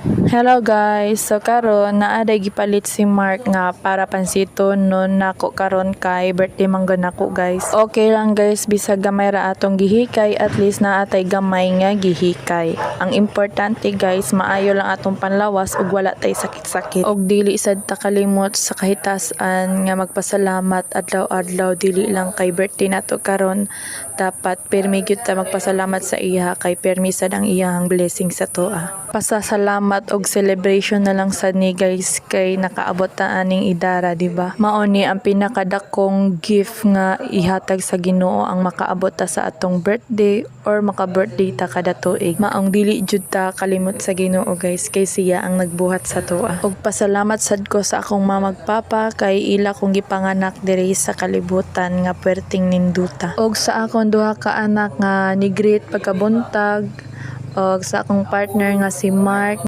Hello guys, so karon naaday gipalit si Mark nga para pansiton nun nako karon kay birthday manggo nako guys. Okay lang guys, bisag gamay ra atong gihikay, at least naatay gamay nga gihikay. Ang importante guys, maayo lang atong panlawas ug wala tay sakit-sakit. Og dili sad ta kalimot sa kahitasan nga magpasalamat adlaw-adlaw, dili lang kay birthday nato karon. Dapat permi gyud ta magpasalamat sa iya kay permi sad ang iyang blessing sa toa. Pasasalamat og celebration na lang sad ni guys kay nakaabot ta aning idara, di ba? Mao ni ang pinakadakong gift nga ihatag sa Ginoo ang makaabot ta sa atong birthday or maka-birthday ta kada tuig. Maong dili jud ta kalimot sa Ginoo guys kay siya ang nagbuhat sa toa. Og pasalamat sad ko sa akong mamag papa kay ila kong gipanganak diri sa kalibutan nga puwerteng ninduta. Og sa akong duha ka anak nga ni greet pagkabuntag, og sa akong partner nga si Mark